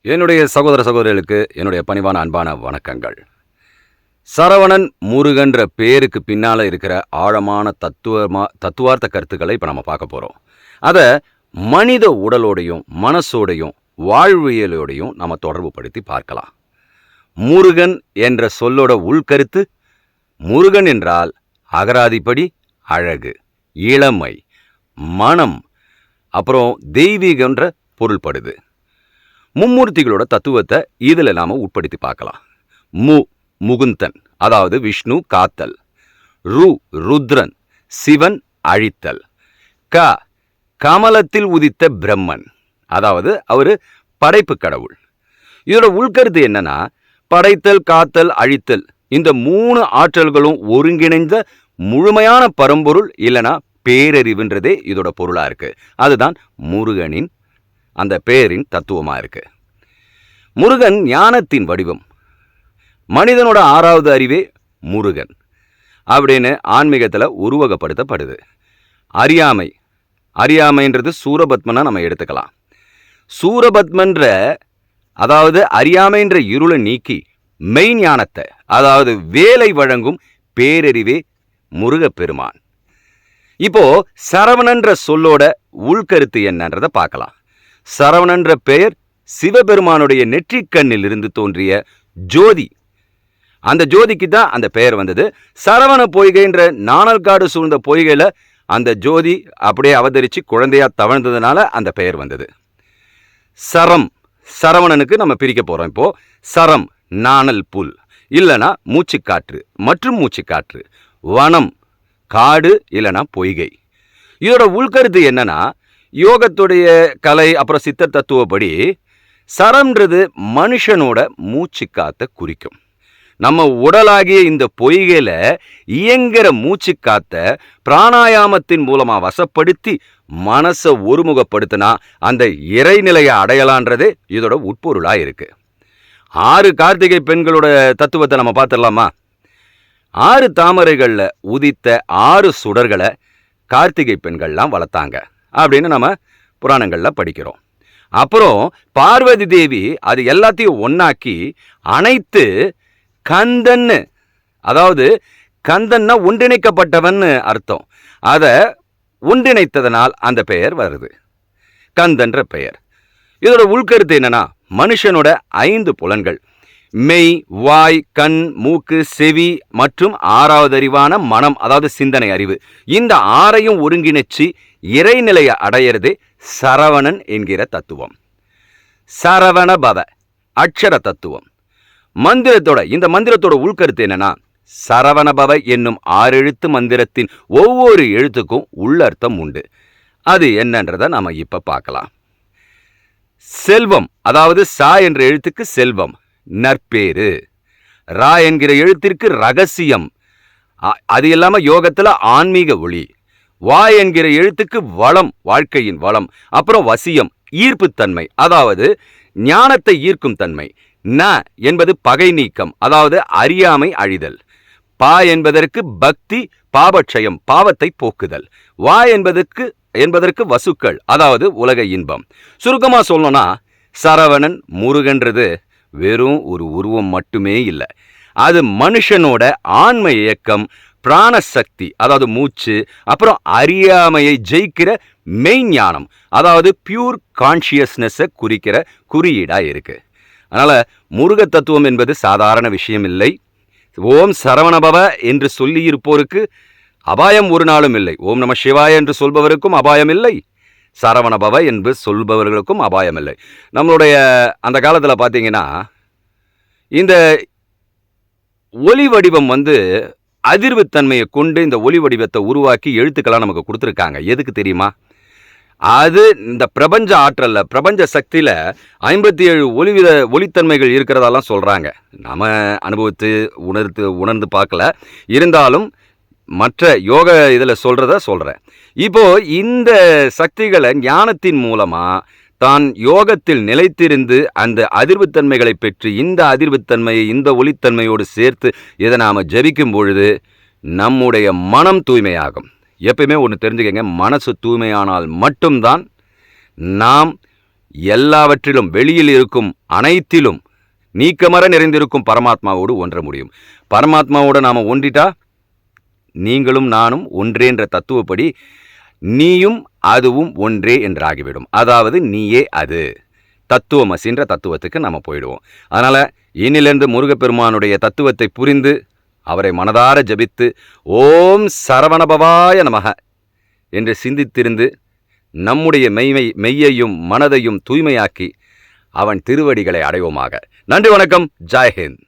என்னுடைய சகோதர சகோதரிகளுக்கு என்னுடைய பணிவான அன்பான வணக்கங்கள். சரவணன் முருகன்ற பேருக்கு பின்னால இருக்கிற ஆழமான தத்துவார்த்த கருத்துக்களை இப்போ நம்ம பார்க்க போகிறோம். அதை மனித உடலோடையும் மனசோடையும் வாழ்வியலோடையும் நம்ம தொடர்பு படுத்தி பார்க்கலாம். முருகன் என்ற சொல்லோட உள்கருத்து, முருகன் என்றால் அகராதிப்படி அழகு, இளமை, மனம், அப்புறம் தெய்வீகன்ற பொருள்படுது. மும்மூர்த்திகளோட தத்துவத்தை இதில் நாம உட்படுத்தி பார்க்கலாம். முகுந்தன், அதாவது விஷ்ணு காத்தல். ருத்ரன், சிவன் அழித்தல். கமலத்தில் உதித்த பிரம்மன், அதாவது அவரு படைப்பு கடவுள். இதோட உள்கருத்து என்னன்னா, படைத்தல், காத்தல், அழித்தல், இந்த 3 ஆற்றல்களும் ஒருங்கிணைந்த முழுமையான பரம்பொருள் இல்லைனா பேரறிவுன்றதே இதோட பொருளா இருக்கு. அதுதான் முருகனின் அந்த பேரின் தத்துவமா இருக்கு. முருகன் ஞானத்தின் வடிவம். மனிதனோட 6வது அறிவே முருகன் அப்படின்னு ஆன்மீகத்தில் உருவகப்படுத்தப்படுது. அறியாமைன்றது சூரபத்மனா நம்ம எடுத்துக்கலாம். சூரபத்மன்ற, அதாவது அறியாமைன்ற இருளை நீக்கி மெய் ஞானத்தை, அதாவது வேலை வழங்கும் பேரறிவே முருகப்பெருமான். இப்போ சரவணன்ற சொல்லோட உள்கருத்து என்னன்றதை பார்க்கலாம். சரவணன்ற பெயர் சிவபெருமானுடைய நெற்றிக்கண்ணில் இருந்து தோன்றிய ஜோதி. அந்த ஜோதிக்கு தான் அந்த பெயர் வந்தது. சரவண பொய்கைன்ற நாணல்காடு சூழ்ந்த பொய்கையில அந்த ஜோதி அப்படியே அவதரிச்சு குழந்தையா தவழ்ந்ததுனால அந்த பெயர் வந்தது. சரவணனுக்கு நம்ம பிரிக்க போறோம். இப்போ சரம் நாணல் புல், இல்லைனா மூச்சுக்காற்று மற்றும் மூச்சுக்காற்று. வனம் காடு இல்லைனா பொய்கை. இதோட உள்கருத்து என்னன்னா, யோகத்துடைய கலை அப்புறம் சித்தர் தத்துவப்படி சரம்ன்றது மனுஷனோட மூச்சு காத்த குறிக்கும். நம்ம உடலாகிய இந்த பொய்கையில இயங்குற மூச்சு காத்த பிராணாயாமத்தின் மூலமா வசப்படுத்தி மனசை ஒருமுகப்படுத்தினா அந்த இறைநிலையை அடையலான்றதே இதோட உட்பொருளா இருக்கு. 6 கார்த்திகை பெண்களோட தத்துவத்தை நம்ம பார்த்துடலாமா? 6 தாமரைகள்ல உதித்த 6 சுடர்களை கார்த்திகை பெண்கள்லாம் வளர்த்தாங்க அப்படின்னு நம்ம புராணங்கள்ல படிக்கிறோம். அப்புறம் பார்வதி தேவி அது எல்லாத்தையும் ஒன்னாக்கி அனைத்து கந்தன்னு, அதாவது கந்தன்னா ஒன்றிணைக்கப்பட்டவன் அர்த்தம். அதை ஒன்றிணைத்ததனால் அந்த பெயர் வருது, கந்தன்ற பெயர். இதோட உள்கருத்து என்னன்னா, மனுஷனோட 5 புலன்கள் மெய், வாய், கண், மூக்கு, செவி மற்றும் 6வது அறிவான மனம், அதாவது சிந்தனை அறிவு, இந்த 6ஐயும் ஒருங்கிணைச்சு இறைநிலையை அடையிறதே சரவணன் என்கிற தத்துவம். சரவண பவ அக்ஷர தத்துவம். இந்த மந்திரத்தோட உள்கருத்து என்னன்னா, சரவணபவ என்னும் 6 எழுத்து மந்திரத்தின் ஒவ்வொரு எழுத்துக்கும் உள்ளர்த்தம் உண்டு. அது என்னன்றதை நாம இப்ப பார்க்கலாம். செல்வம், அதாவது சா என்ற எழுத்துக்கு செல்வம், நற்பேரு. ரா என்கிற எழுத்திற்கு ரகசியம், அது இல்லாம யோகத்துல ஆன்மீக ஒளி. வா என்கிற எழுத்துக்கு வளம், வாழ்க்கையின் வளம். அப்புறம் வசியம், ஈர்ப்புத்தன்மை, அதாவது ஞானத்தை ஈர்க்கும் தன்மை. ந என்பது பகை நீக்கம், அதாவது அறியாமை அழிதல். பா என்பதற்கு பக்தி, பாபட்சயம், பாவத்தை போக்குதல். வா என்பதற்கு வசுக்கள், அதாவது உலக இன்பம். சுருக்கமா சொல்லணும்னா, சரவணன் முருகன்றது வெறும் ஒரு உருவம் மட்டுமே இல்லை. அது மனுஷனோட ஆன்ம இயக்கம், பிராணசக்தி, அதாவது மூச்சு, அப்புறம் அறியாமையை ஜெயிக்கிற மெய்ஞானம், அதாவது பியூர் கான்சியஸ்னஸை குறிக்கிற குறியீடா இருக்கு. அதனால முருக தத்துவம் என்பது சாதாரண விஷயம் இல்லை. ஓம் சரவணபவ என்று சொல்லியிருப்போருக்கு அபாயம் ஒரு நாளும் இல்லை. ஓம் நம சிவாய என்று சொல்பவருக்கும் அபாயம் இல்லை. சரவணபவ என்று சொல்பவர்களுக்கும் அபாயம் இல்லை. நம்மளுடைய அந்த காலத்தில் பார்த்தீங்கன்னா, இந்த ஒலி வடிவம் அதிர்வுத்தன்மையை கொண்டு இந்த ஒலி வடிவத்தை உருவாக்கி எழுத்துக்கெல்லாம் நமக்கு கொடுத்துருக்காங்க. எதுக்கு தெரியுமா? அது இந்த பிரபஞ்ச ஆற்றல்ல, பிரபஞ்ச சக்தியில 57 ஒளித்தன்மைகள் இருக்கிறதாலாம் சொல்றாங்க. நாம அனுபவித்து உணர்ந்து பார்க்கல. இருந்தாலும் மற்ற யோக இதில் சொல்றேன். இப்போ இந்த சக்திகளை ஞானத்தின் மூலமா தான் யோகத்தில் நிலைத்திருந்து அந்த அதிர்வுத்தன்மைகளை பெற்று இந்த அதிர்வுத்தன்மையை இந்த ஒளித்தன்மையோடு சேர்த்து இதை நாம் ஜபிக்கும் பொழுது நம்முடைய மனம் தூய்மையாகும். எப்பயுமே ஒன்று தெரிஞ்சுக்கங்க, மனசு தூய்மையானால் மட்டும்தான் நாம் எல்லாவற்றிலும் வெளியில் இருக்கும் அனைத்திலும் நீக்கமர நிறைந்திருக்கும் பரமாத்மாவோடு ஒன்ற முடியும். பரமாத்மாவோடு நாம் ஒன்றிட்டா நீங்களும் நானும் ஒன்றே என்ற தத்துவப்படி நீயும் அதுவும் ஒன்றே என்றாகிவிடும். அதாவது நீயே அது தத்துவமசின்ற தத்துவத்துக்கு நம்ம போயிடுவோம். அதனால் இன்னிலிருந்து முருகப்பெருமானுடைய தத்துவத்தை புரிந்து அவரை மனதார ஜபித்து ஓம் சரவணபவாய நமக என்று சிந்தித்திருந்து நம்முடைய மெய்யையும் மனதையும் தூய்மையாக்கி அவன் திருவடிகளை அடைவோமாக. நன்றி, வணக்கம், ஜெய் ஹிந்த்.